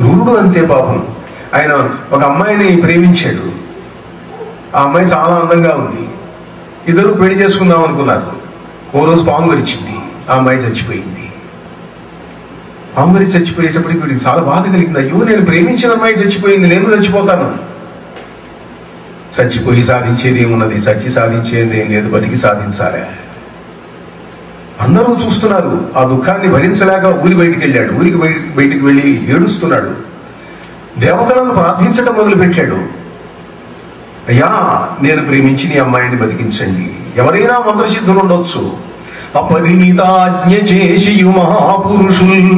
రురుడు అంతే పాపం. ఆయన ఒక అమ్మాయిని ప్రేమించాడు. ఆ అమ్మాయి చాలా అందంగా ఉంది. ఇద్దరు పెళ్లి చేసుకుందాం అనుకున్నారు. ఓ రోజు పాము గరిచింది. ఆ అమ్మాయి చచ్చిపోయింది. పాము గరిచి చచ్చిపోయేటప్పటికి వీడికి చాలా బాధ కలిగింది. అయ్యో, నేను ప్రేమించిన అమ్మాయి చచ్చిపోయింది, నేను చచ్చిపోతాను. చచ్చిపోయి సాధించేది ఏమున్నది? చచ్చి సాధించేది ఏం లేదు, బతికి సాధించాలి. అందరూ చూస్తున్నారు. ఆ దుఃఖాన్ని భరించలేక ఊరి బయటికి వెళ్ళాడు. ఊరికి బయటికి వెళ్ళి ఏడుస్తున్నాడు. దేవతలను ప్రార్థించడం మొదలుపెట్టాడు. అయ్యా, నేను ప్రేమించి నీ అమ్మాయిని బతికించండి. ఎవరైనా మంత్రసిద్ధులు ఉండొచ్చు. అపరిమితాజ్ఞ చేసియు మహాపురుషుల్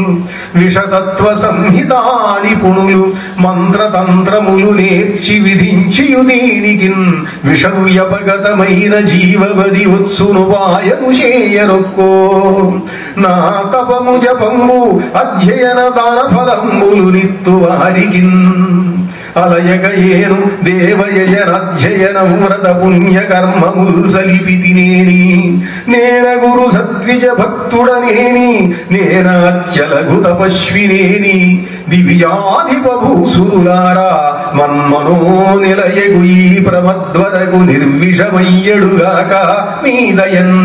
విషతత్వ సంహితా నిపుణులు మంత్రతంత్రములు నేర్చి విధించియు దీనికి విషవ్యపగతమైన జీవవది వచ్చును వాయము చేయరొక్కో. నా తపము జపము అధ్యయన దాన ఫలములు నిత్తు వారికి అలయక ఏను దేవయజనధ్యయన వ్రత పుణ్య కర్మములు సలిపితినేని నేన గురు సద్విజ భక్తుడనేని నేనాత్యలఘు తపస్వినేని దివిజాధిపభూసురులారా మన్మనో నిలయగు ఈ ప్రమద్వరకు నిర్విషమయ్యడుగాక మీదయన్.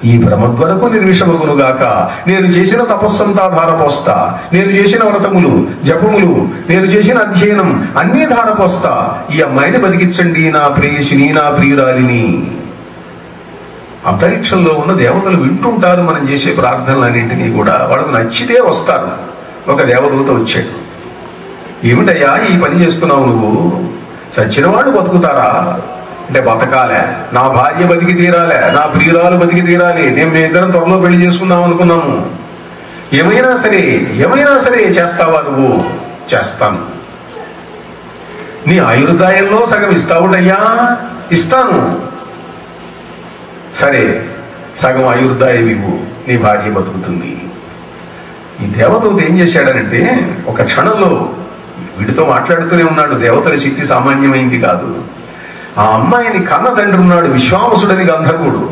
ఈ ప్రమద్వరకు నిర్విషమగునుగాక. నేను చేసిన తపస్సంతా ధారపోస్తా. నేను చేసిన వ్రతములు, జపములు, నేను చేసిన అధ్యయనం అన్నీ ధారపోస్తా. ఈ అమ్మాయిని బతికించండి, నా ప్రేయసిని, నా ప్రియురాలిని. అంతరిక్షంలో ఉన్న దేవతలు వింటుంటారు మనం చేసే ప్రార్థనలన్నింటినీ కూడా. వాళ్ళకు నచ్చితే వస్తారు. ఒక దేవదూత వచ్చాడు. ఏమిటయ్యా ఈ పని చేస్తున్నావు నువ్వు? చచ్చినవాడు బతుకుతారా అంటే బతకాలే. నా భార్య బతికి తీరాలే, నా ప్రియురాలు బతికి తీరాలి. మేము మీ ఇద్దరం త్వరలో పెళ్లి చేసుకుందాం అనుకున్నాము. ఏమైనా సరే చేస్తావా నువ్వు? చేస్తాను. నీ ఆయుర్దాయంలో సగం ఇస్తావుటయ్యా? ఇస్తాను. సరే, సగం ఆయుర్దాయం ఇవ్వు, నీ భార్య బతుకుతుంది. ఈ దేవదూత ఏం చేశాడనంటే ఒక క్షణంలో వీడితో మాట్లాడుతూనే ఉన్నాడు. దేవతల శక్తి సామాన్యమైంది కాదు. ఆ అమ్మాయిని కన్న తండ్రి ఉన్నాడు, విశ్వావసుడని గంధర్వుడు.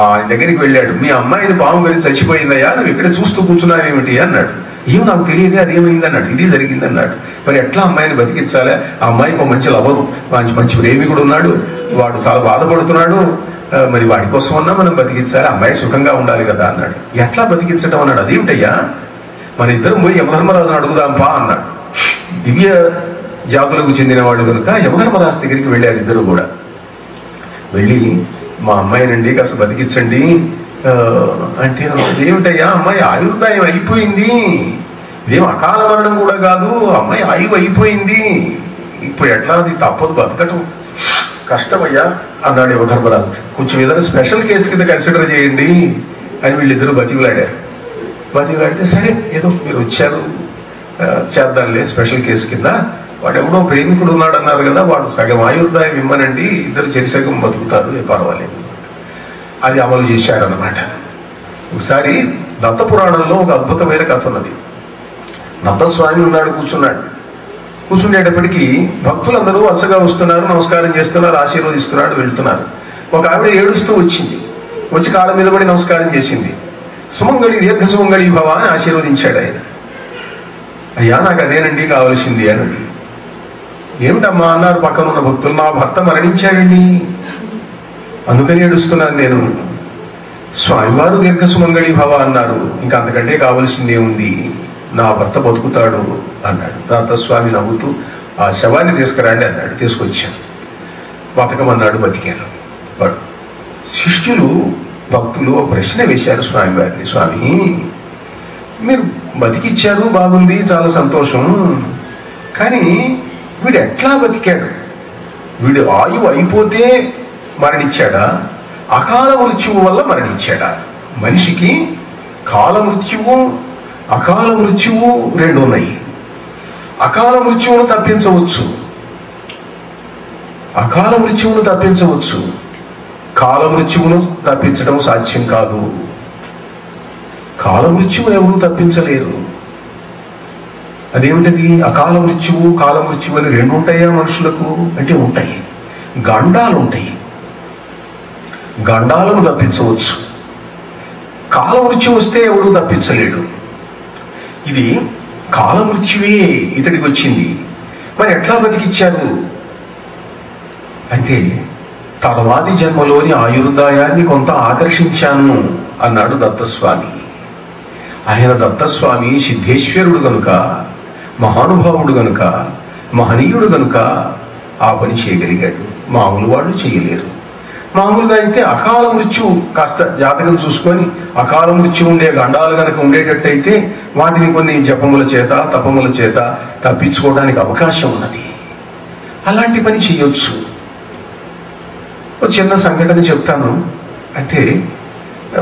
ఆయన దగ్గరికి వెళ్ళాడు. మీ అమ్మాయిని పాము గరిచి చచ్చిపోయిందయ్యా, నువ్వు ఇక్కడ చూస్తూ కూర్చున్నావేమిటి అన్నాడు. ఏం నాకు తెలియదే, అదేమైంది అన్నాడు. ఇది జరిగింది అన్నాడు. మరి ఎట్లా అమ్మాయిని బతికించాలి? ఆ అమ్మాయికి ఒక మంచి లవరు, మంచి ప్రేమికుడు ఉన్నాడు. వాడు చాలా బాధపడుతున్నాడు. మరి వాడి కోసం ఉన్నా మనం బతికించాలి, అమ్మాయి సుఖంగా ఉండాలి కదా అన్నాడు. ఎట్లా బతికించడం అన్నాడు. అదేమిటయ్యా, మన ఇద్దరం పోయి యమధర్మరాజును అడుగుదాంపా అన్నాడు. దివ్య జాతులకు చెందిన వాళ్ళు కనుక యమధర్మరాజు దగ్గరికి వెళ్ళారు ఇద్దరు కూడా. వెళ్ళి మా అమ్మాయినండి కాస్త బతికించండి అంటే, ఏమిటయ్యా అమ్మాయి ఆయుర్దాయం అయిపోయింది, ఇదేం అకాల మరణం కూడా కాదు, అమ్మాయి ఆయువు అయిపోయింది, ఇప్పుడు ఎట్లా, అది తప్పదు, బతకటం కష్టమయ్యా అన్నాడు యమధర్మరాజు. కొంచెం ఏదైనా స్పెషల్ కేసు కింద కన్సిడర్ చేయండి అని వీళ్ళిద్దరూ బతికులాడారు. బతికులాడితే సరే ఏదో మీరు వచ్చారు చేద్దాంలే స్పెషల్ కేసు కింద. వాడు ఎవడో ప్రేమికుడు ఉన్నాడు అన్నారు కదా, వాడు సగం ఆయుర్దాయం ఇమ్మనండి, ఇద్దరు చెరిసగం బతుకుతారు, పర్వాలేదు. అది అమలు చేశారన్నమాట. ఒకసారి దత్త పురాణంలో ఒక అద్భుతమైన కథ ఉన్నది. దత్తస్వామి ఉన్నాడు, కూర్చుండేటప్పటికీ భక్తులందరూ వరుసగా వస్తున్నారు, నమస్కారం చేస్తున్నారు, ఆశీర్వదిస్తున్నాడు, వెళ్తున్నారు. ఒక ఆవిడ ఏడుస్తూ వచ్చింది. వచ్చి కాళ్ళ మీద పడి నమస్కారం చేసింది. సుమంగళి దీర్ఘ సుమంగళి భవ అని ఆశీర్వదించాడు ఆయన. అయ్యా నాకు అదేనండి కావలసింది అని. ఏమిటమ్మా అన్నారు పక్కనున్న భక్తులు. మా భర్త మరణించాడండి, అందుకని ఏడుస్తున్నాను నేను. స్వామివారు దీర్ఘ సుమంగళి భవ అన్నారు, ఇంకా అంతకంటే కావలసింది ఏముంది, నా భర్త బతుకుతాడు అన్నాడు. దత్తస్వామి నవ్వుతూ ఆ శవాన్ని తీసుకురండి అన్నాడు. తీసుకొచ్చాను. బతకమన్నాడు, బతికారు. వాడు శిష్యులు భక్తులు ఒక ప్రశ్న వేశారు స్వామివారిని. స్వామి, మీరు బతికిచ్చారు, బాగుంది, చాలా సంతోషం, కానీ వీడు ఎట్లా బతికాడు? వీడు ఆయువు అయిపోతే మరణించాడా, అకాల మృత్యువు వల్ల మరణించాడా? మనిషికి కాల మృత్యువు అకాల మృత్యువు రెండు ఉన్నాయి. అకాల మృత్యువును తప్పించవచ్చు, కాల మృత్యువును తప్పించడం సాధ్యం కాదు. కాల మృత్యువును ఎవరు తప్పించలేరు. అదేమిటది? అకాల మృత్యువు కాల మృత్యువు అని రెండు ఉంటాయా మనుషులకు అంటే ఉంటాయి. గండాలు ఉంటాయి, గండాలను తప్పించవచ్చు. కాల మృత్యు వస్తే ఎవడు తప్పించలేడు. ఇది కాల మృత్యువే ఇతడికి వచ్చింది. మరి ఎట్లా బతికిచ్చారు అంటే తర్వాతి జన్మలోని ఆయుర్దాయాన్ని కొంత ఆకర్షించాను అన్నాడు దత్తస్వామి. ఆయన దత్తస్వామి సిద్ధేశ్వరుడు గనుక, మహానుభావుడు గనుక, మహనీయుడు గనుక ఆ పని చేయగలిగాడు. మామూలు వాళ్ళు చేయలేరు. మామూలుగా అయితే అకాల మృత్యు కాస్త జాతకం చూసుకొని అకాల మృత్యు ఉండే గండాలు కనుక ఉండేటట్టయితే వాటిని కొన్ని జపముల చేత తపముల చేత తప్పించుకోవడానికి అవకాశం ఉన్నది. అలాంటి పని చేయొచ్చు. ఒక చిన్న సంఘటన చెప్తాను. అంటే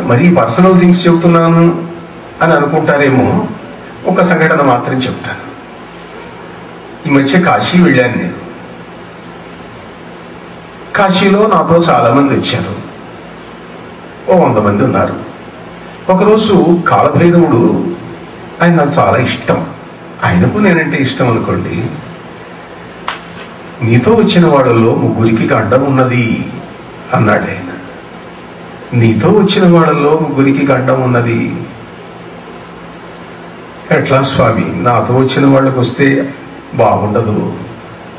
మరీ పర్సనల్ థింగ్స్ చెప్తున్నాను అని అనుకుంటారేమో, ఒక సంఘటన మాత్రం చెప్తాను. ఈ మధ్య కాశీ వెళ్ళాను నేను. కాశీలో నాతో చాలామంది వచ్చారు. 100 మంది ఉన్నారు. ఒకరోజు కాలభైరవుడు, ఆయన నాకు చాలా ఇష్టం, ఆయనకు నేనంటే ఇష్టం అనుకోండి. నీతో వచ్చిన వాళ్ళలో 3 గండం ఉన్నది అన్నాడు ఆయన. నీతో వచ్చిన వాళ్ళలో 3 గండం ఉన్నది. ఎట్లా స్వామి? నాతో వచ్చిన వాళ్ళకి వస్తే బాగుండదు,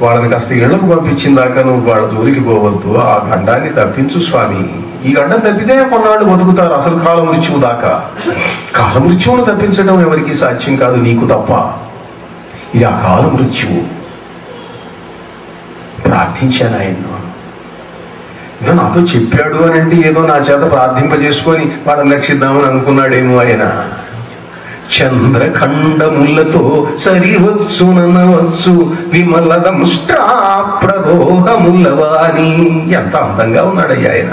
వాళ్ళని కాస్త ఇళ్లకు పంపించిన దాకా నువ్వు వాళ్ళ జోలికి పోవద్దు, ఆ గండాన్ని తప్పించు స్వామి. ఈ గండం తప్పితే కొన్నాళ్ళు బతుకుతారు అసలు కాల మృత్యువు దాకా. కాల మృత్యువును తప్పించడం ఎవరికి సాధ్యం కాదు, నీకు తప్ప. ఇది ఆ కాల మృత్యువు. ప్రార్థించాను ఆయన్ను. ఏదో నాతో చెప్పాడు అని అంటే ఏదో నా చేత ప్రార్థింపజేసుకొని వాళ్ళని రక్షిద్దామని అనుకున్నాడేమో ఆయన. చంద్రఖండములతో సరివచ్చునవచ్చు విమలదంష్ట్రాప్రరోహములవాని. ఎంత అందంగా ఉన్నాడయ్యా ఆయన.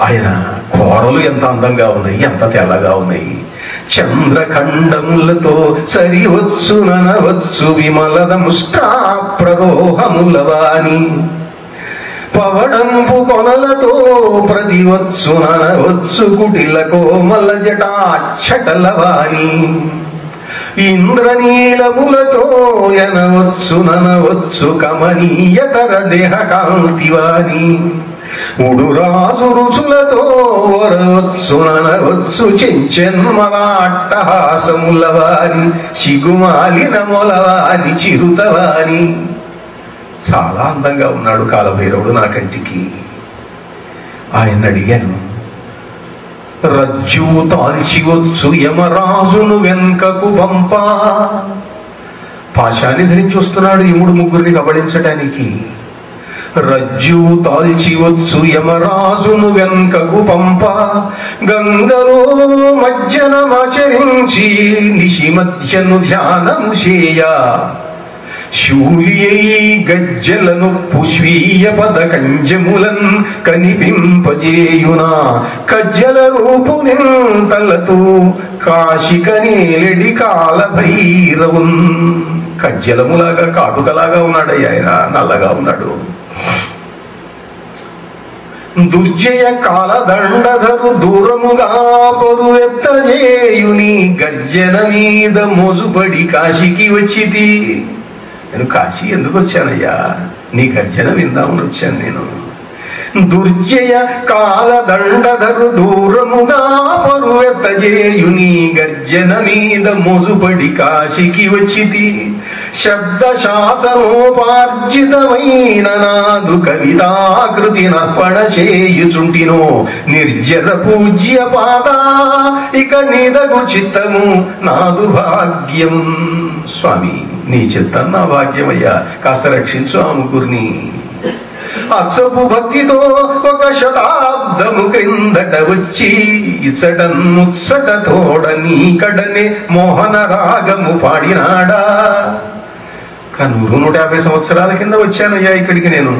ఆయన కోరలు ఎంత అందంగా ఉన్నాయి, ఎంత తెల్లగా ఉన్నాయి. చంద్రఖండములతో సరివచ్చునవచ్చు విమలదంష్ట్రాప్రరోహములవాని. పవడంపు కొనలతో ప్రతివచ్చునవచ్చు కుటిల కోమల జటాక్షటలవాని. ఇంద్రనీలములతో ఎనవచ్చునవచ్చు కమనీయతర దేహ కాంతివాని. ఉడురాజు రుచులతో వరవచ్చునవచ్చు చెంచెన్మలాట్టహాసములవాని. సిగుమాలిన మొలవాని చిరుతవాని. చాలా అందంగా ఉన్నాడు కాలభైరవుడు నా కంటికి. ఆయన అడిగాను, రజ్జువు తాల్చివచ్చు యమరాజును వెనుకకు పంప. పాశాన్ని ధరించి వస్తున్నాడు యముడు 3 కబళించటానికి. రజ్జువు తాల్చివచ్చు యమరాజును వెనుకకు పంప. గంగలో మజ్జనమాచరించి నిశి మధ్యను ధ్యానము చేయ. శూలియై గజ్జలను పుష్వీయ పద కంజములన్ కనిపింపజేయునా. కజ్జల రూపునింతలతో కాశికనేలెడి కాలభైరవున్. కజ్జలములాగా కాటుకలాగా ఉన్నాడయ్య ఆయన, నల్లగా ఉన్నాడు. దుర్జయ కాలదండధరు దూరముగా పరువెత్తజేయుని. గర్జన మీద మోజుబడి కాశీకి వచ్చితి. నేను కాశీ ఎందుకు వచ్చానయ్యా? నీ గర్జన విందామని వచ్చాను నేను. దుర్జయ కాలదండధరు దూరముగా పరువెత్తజేయుని. గర్జన మీద మోజుబడి కాశీకి వచ్చితి. శబ్ద శాసనోపార్జితమైన నాదు కవితాకృతి నర్పణ చేయుచుంటినో. నిర్జర పూజ్య పాద ఇక నిదగు చిత్తము నాదు భాగ్యం. స్వామి, నీ చిత్తం నా భాగ్యమయ్యా, కాస్త రక్షించు ఆ 3. అచ్చపు భక్తితో 1 శతాబ్దము క్రిందట వచ్చి ఇచ్చటన్ ముచ్చట తోడ నీ కడనే మోహన రాగము పాడినాడా. 150 సంవత్సరాల కింద వచ్చానయ్యా ఇక్కడికి నేను.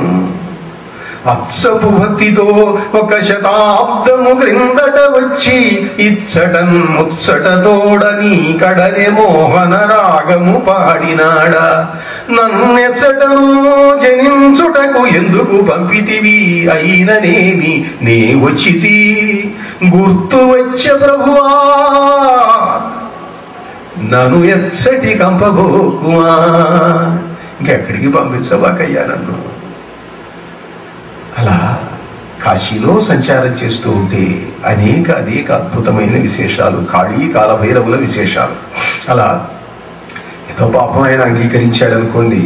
అచ్చపు భక్తితో 1 శతాబ్దము క్రిందట వచ్చి ఇచ్చటన్ ముచ్చట తోడ నీ కడనే మోహన రాగము పాడినాడా. నన్నెచ్చటను జనించుటకు ఎందుకు పంపితివి? అయిననేమి నే వచ్చితి. గుర్తు వచ్చే ప్రభువా నన్ను ఎచ్చటి కంపబోకుమా, ఇంకెక్కడికి పంపించబాకయ్యా నన్ను. అలా కాశీలో సంచారం చేస్తూ ఉంటే అనేక అద్భుతమైన విశేషాలు, కాళీ కాలభైరవుల విశేషాలు. అలా ఏదో పాపం ఆయన అంగీకరించాడనుకోండి,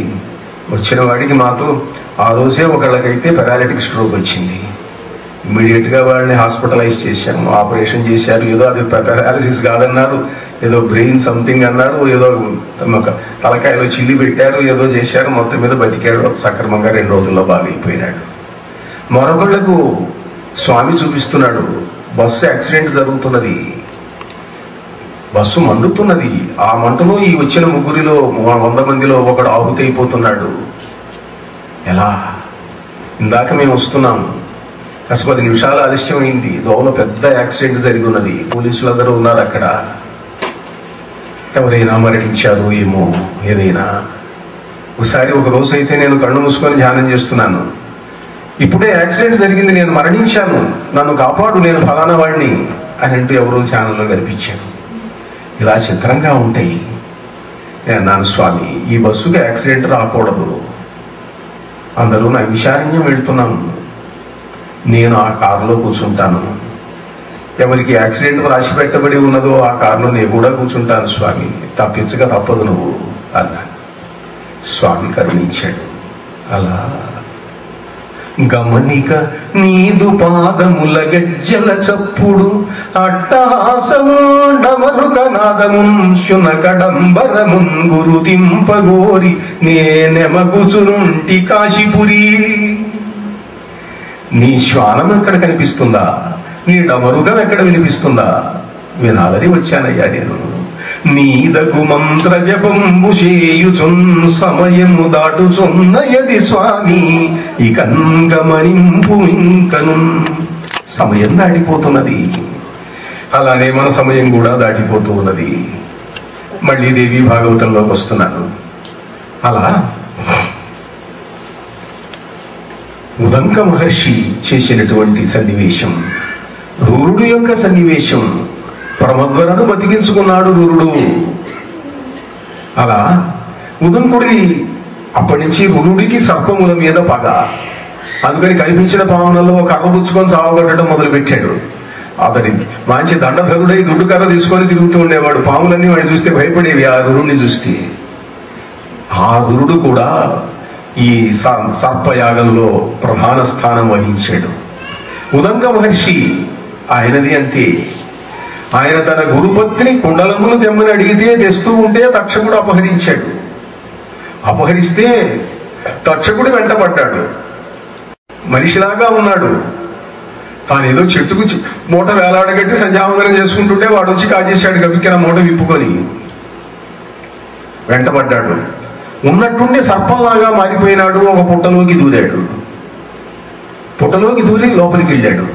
వచ్చిన వాడికి మాతో ఆ రోజే ఒకళ్ళకైతే పెరాలిటిక్ స్ట్రోక్ వచ్చింది. ఇమ్మీడియట్గా వాళ్ళని హాస్పిటలైజ్ చేశాము, ఆపరేషన్ చేశారు. ఏదో అది పెరాలిసిస్ కాదన్నారు, ఏదో బ్రెయిన్ సంథింగ్ అన్నారు, ఏదో తలకాయలో చిల్లి పెట్టారు, ఏదో చేశారు. మొత్తం మీద బతికాడు సక్రమంగా, 2 రోజుల్లో బాగైపోయినాడు. మరొకళ్లకు స్వామి చూపిస్తున్నాడు, బస్సు యాక్సిడెంట్ జరుగుతున్నది, బస్సు మండుతున్నది, ఆ మంటలో ఈ వచ్చిన ముగ్గురిలో 100 మందిలో ఒకడు ఆహుతైపోతున్నాడు. ఎలా? ఇందాక మేము వస్తున్నాము, 10 నిమిషాలు ఆలస్యమైంది, దోవలో పెద్ద యాక్సిడెంట్ జరిగి ఉన్నది, పోలీసులందరూ ఉన్నారు అక్కడ, ఎవరైనా మరణించారు ఏమో ఏదైనా. ఒకసారి ఒక రోజు అయితే నేను కళ్ళు మూసుకొని ధ్యానం చేస్తున్నాను, ఇప్పుడే యాక్సిడెంట్ జరిగింది, నేను మరణించాను, నన్ను కాపాడు, నేను ఫలానా వాడిని అని అంటూ ఎవరో ఛానల్లో కనిపించారు. ఇలా చిత్రంగా ఉంటాయి. నేను అన్నాను, స్వామి ఈ బస్సుకి యాక్సిడెంట్ రాకూడదు, అందరూ నైమిషారణ్యం వెళుతున్నాను, నేను ఆ కారులో కూర్చుంటాను, ఎవరికి యాక్సిడెంట్ రాసి పెట్టబడి ఉన్నదో ఆ కారులో నేను కూడా కూర్చుంటాను స్వామి, తప్పించక తప్పదు నువ్వు అన్నాను. స్వామి కరుణించాడు. అలా గమనిక నీదు పాదముల గజ్జల చప్పుడు, అట్టహాసము డమరుక నాదమున్ శునకడంబరమున్ గురుతింపగోరి నేనెమగుచునుంటి కాశీపురి. నీ శ్వానం ఎక్కడ కనిపిస్తుందా, నీ డమరుగం ఎక్కడ వినిపిస్తుందా, వినాలని వచ్చానయ్యా నేను. నీదగు మంత్ర జపంబు చేయుచున్ సమయము దాటుచున్నయది స్వామి, ఇకంగమనింపు ఇంకను. సమయం దాటిపోతున్నది, అలానే మన సమయం కూడా దాటిపోతూ ఉన్నది. మళ్ళీ దేవి భాగవతంలోకి వస్తున్నాను. అలా ఉదంక మహర్షి చేసినటువంటి సన్నివేశం, రూరుడు యొక్క సన్నివేశం, ప్రమద్వరను బతికించుకున్నాడు రూరుడు. అలా ఉదంకుడి అప్పటి నుంచి రూరుడికి సర్పముల మీద పగ, అందుకని కనిపించిన పావనలో కర్ర పుచ్చుకొని సావగొట్టడం మొదలుపెట్టాడు. అతడి మంచి దండధరుడై దుడ్డు కర్ర తీసుకొని తిరుగుతూ ఉండేవాడు. పాములన్నీ వాడిని చూస్తే భయపడేవి ఆ రురుడిని చూస్తే. ఆ రురుడు కూడా ఈ సర్పయాగంలో ప్రధాన స్థానం వహించాడు. ఉదంక మహర్షి ఆయనది అంతే. ఆయన తన గురుపత్ని కుండలములు తెమ్మని అడిగితే తెస్తూ ఉంటే తక్షకుడు అపహరించాడు. అపహరిస్తే తక్షకుడు వెంటపడ్డాడు. మనిషిలాగా ఉన్నాడు. తాను ఏదో చెట్టుకు మూట వేలాడగట్టి సంధ్యావందనం చేసుకుంటుంటే వాడు వచ్చి కాజేశాడు గబిక్కిన మూట విప్పుకొని. వెంటపడ్డాడు. ఉన్నట్టుండి సర్పంలాగా మారిపోయినాడు. ఒక పుట్టలోకి దూరాడు. పుట్టలోకి దూరి లోపలికి వెళ్ళాడు.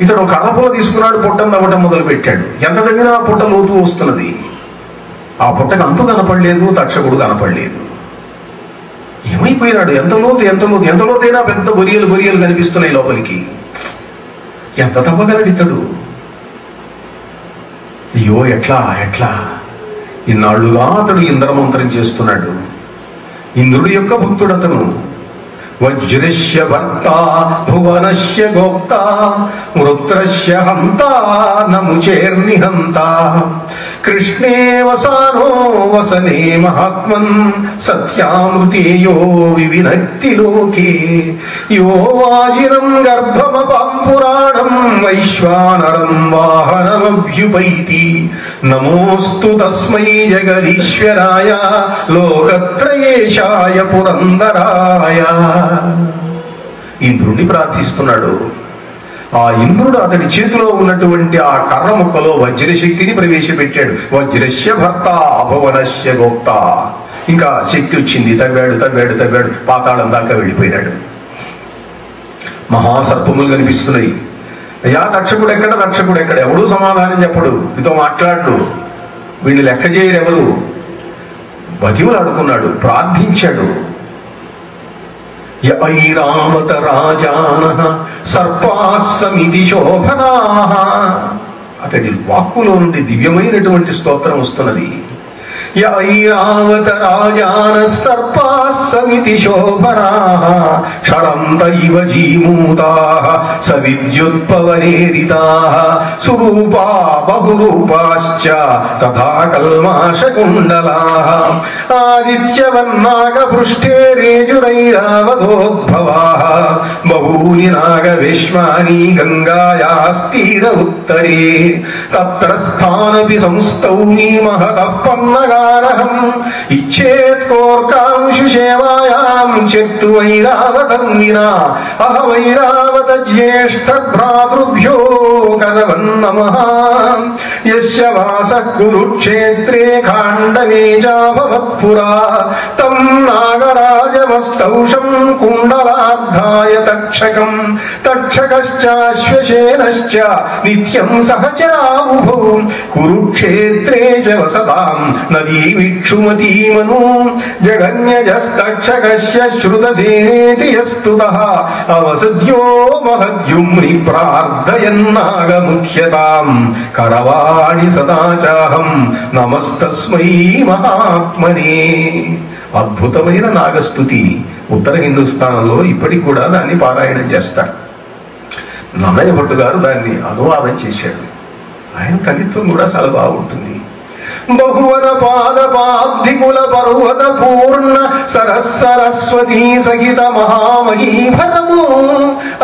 ఇతడు కర్రపో తీసుకున్నాడు, పుట్టను నవ్వటం మొదలు పెట్టాడు. ఎంత దగ్గర ఆ పుట్ట లోతు వస్తున్నది. ఆ పుట్టకు అంతు కనపడలేదు, తక్షకుడు కనపడలేదు. ఏమైపోయినాడు? ఎంత లోతు, ఎంత లోతు, ఎంత లోతైనా పెద్ద బొరియలు కనిపిస్తున్నాయి లోపలికి. ఎంత తవ్వగలడు ఇతడు? అయ్యో ఎట్లా ఎట్లా? ఇన్నాళ్లుగా అతడు ఇంద్రమంత్రం చేస్తున్నాడు. ఇంద్రుడి యొక్క భక్తుడు అతను. వజ్రస్య భర్త భువనస్య గోప్త వృత్రస్య హంత నముచేర్నిహంత కృష్ణే వసానో వసనే మహాత్మన్ సత్యామృతేయో వివినక్తి లోకే యో వాజినం గర్భమపాం పురాణం వైశ్వానరం వాహనమభ్యుపైతి నమోస్తు తస్మై జగదీశ్వరాయ లోకత్రయేశాయ పురందరాయ. ఇంద్రుడిని ప్రార్థిస్తున్నాడు. ఆ ఇంద్రుడు అతడి చేతిలో ఉన్నటువంటి ఆ కర్ర ముక్కలో వజ్రశక్తిని ప్రవేశపెట్టాడు. వజ్రస్య భర్త భువనస్య గోప్త. ఇంకా శక్తి వచ్చింది. తవ్వాడు పాతాళం దాకా వెళ్ళిపోయినాడు. మహాసర్పములు కనిపిస్తున్నాయి. అయ్యా తక్షకుడు ఎక్కడ? ఎవడూ సమాధానం చెప్పడు, మీతో మాట్లాడు, వీళ్ళు లెక్క చేయరు ఎవరు. బతిమలాడుకున్నాడు, ప్రార్థించాడు. ఐరావత రాజానః సర్పాః సమితి శోభనాః అతడి వాక్కులో నుండి దివ్యమైనటువంటి స్తోత్రం వస్తున్నది. ఐరావత రాజాన సర్పా సమితి శోభనా క్షరంత ఇవ జీమూతా సవిద్యుత్పవనేరితా సురూపా బహురూపాశ్చ తథా కల్మాషకుండలా ఆదిత్యవన్నాగపృష్ఠేరేజురైరావతోద్భవా బహూని నాగవేష్మాని గంగాయాస్తీర ఉత్తరే తత్ర స్థానపి సంస్థౌని మహతః పన్నగా ఇచ్చేత్కోర్కాంశు సేవాయాం చర్తువైరావతం వినా అహమైరావత జ్యేష్ఠ భ్రాతృభ్యో కరవన్నమః యస్య వాసః కురుక్షేత్రే ఖాండవే చాభవత్పురా తం నాగరాజమస్తౌషం కుండలార్ధాయ తక్షకం తక్షకశ్చాశ్వసేనశ్చ నిత్యం సహచరావుభౌ కురుక్షేత్రే చ వసతాం నదీమిక్షుమతీమను జగన్యజస్తక్షకస్య శ్రుతసేనేతి యస్తుతః అవసద్యో మహద్యుమ్ని ప్రార్థయన్నాగముఖ్యతాం కరవాణి సదాచాహం నమస్తస్మై మహాత్మనే. అద్భుతమైన నాగస్తుతి. ఉత్తర హిందుస్థానంలో ఇప్పటికి కూడా దాన్ని పారాయణం చేస్తారు. నన్నయ్య భట్టు గారు దాన్ని అనువాదం చేశాడు. ఆయన కవిత్వం కూడా చాలా బాగుంటుంది. బహువన పాదపాబ్ధికుల పర్వత పూర్ణ సరస్వతీ సహిత మహామహీఫలము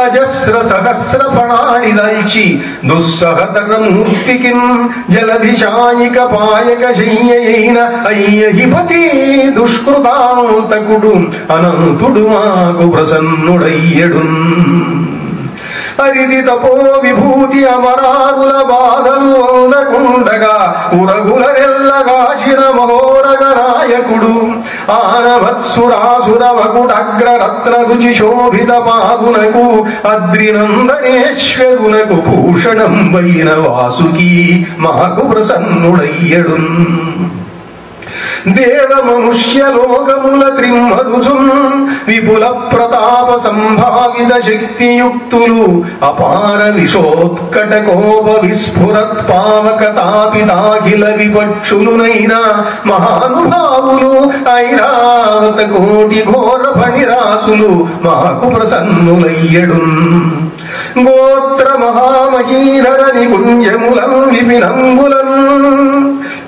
అజస్ర సహస్ర పణాళి దల్చి దుస్సహతరమూర్తికిన్ జలధిశాయిక పాయక శయ్యైన అయ్యహిపతి దుష్కృతాంతకుడు అనంతుడు మాకు ప్రసన్నుడయ్యడున్. అరిది తపో విభూతి అమరారుల బాధలు అందకుండగా ఉరగుల నెల్లగాచిన మహోరగ నాయకుడు ఆనవత్సురాసుర వకుటగ్రరత్న రుచి శోభిత పాదునకు అద్రినందనేశ్వరునకు భూషణం వైన వాసుకి మాకు ప్రసన్నుడయ్యడున్. దేవ మనుష్య లోకముల త్రిమ్మరుచున్ విపుల ప్రతాప సంభావిత శక్తియుక్తులు అపార విషోత్కట కోప విస్ఫురత్ పావకతాపితాఖిల విపక్షులునైన మహానుభావులు ఐరావత కోటి ఘోర ఫణిరాసులు మాకు ప్రసన్నులయ్యడున్. గోత్ర మహామహీధర నికుంజములన్ విపినంబులన్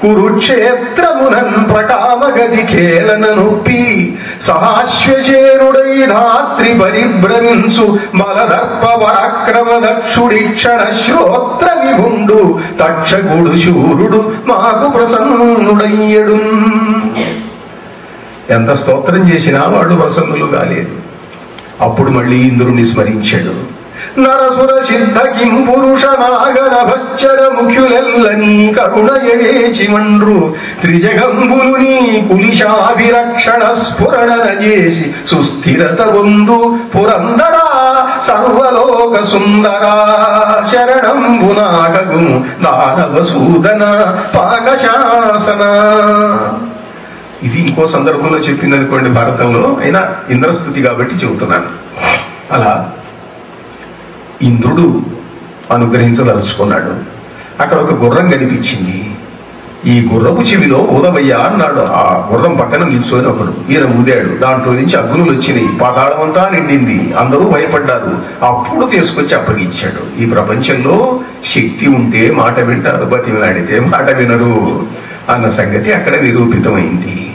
కురుక్షేత్రమునన్ ప్రకామగతి ఖేలన నొప్పి సహాశ్వశేనుడై ధాత్రి పరిభ్రమించు బలదర్ప పరాక్రమ దక్షుడిక్షణ శ్రోత్ర విభుండు తక్షకుడు శూరుడు మాకు ప్రసన్నుడయ్యడు. ఎంత స్తోత్రం చేసినా వాళ్ళు ప్రసన్నులు కాలేదు. అప్పుడు మళ్ళీ ఇంద్రుణ్ణి స్మరించాడు. నరసుర సిద్ధ కిం పురుష నాగనభశ్చర ముఖ్యులెల్లని కరుణయవేచి మండ్రు త్రిజగంబులు నీ కులిశాభిరక్షణ స్ఫురణన చేసి సుస్థిరత పొందు పురందరా సర్వలోక సుందరా శరణంబునాగగు దానవసూదన పాకశాసన. ఇది ఇంకో సందర్భంలో చెప్పింది అనుకోండి భారతంలో, అయినా ఇంద్రస్తుతి కాబట్టి చెబుతున్నాను. అలా ఇంద్రుడు అనుగ్రహించదలుచుకున్నాడు. అక్కడ ఒక గుర్రం కనిపించింది. ఈ గుర్రపు చెవిలో ఊదవయ్యా అన్నాడు. ఆ గుర్రం పక్కన నిల్చొని ఒకడు. ఈయన ఊదాడు. దాంట్లో నుంచి అగ్నులు వచ్చినాయి. పాతాళం అంతా నిండింది. అందరూ భయపడ్డారు. అప్పుడు తీసుకొచ్చి అప్పగించాడు. ఈ ప్రపంచంలో శక్తి ఉంటే మాట వింటారు, బతిమలాడితే మాట వినరు అన్న సంగతి అక్కడ నిరూపితమైంది.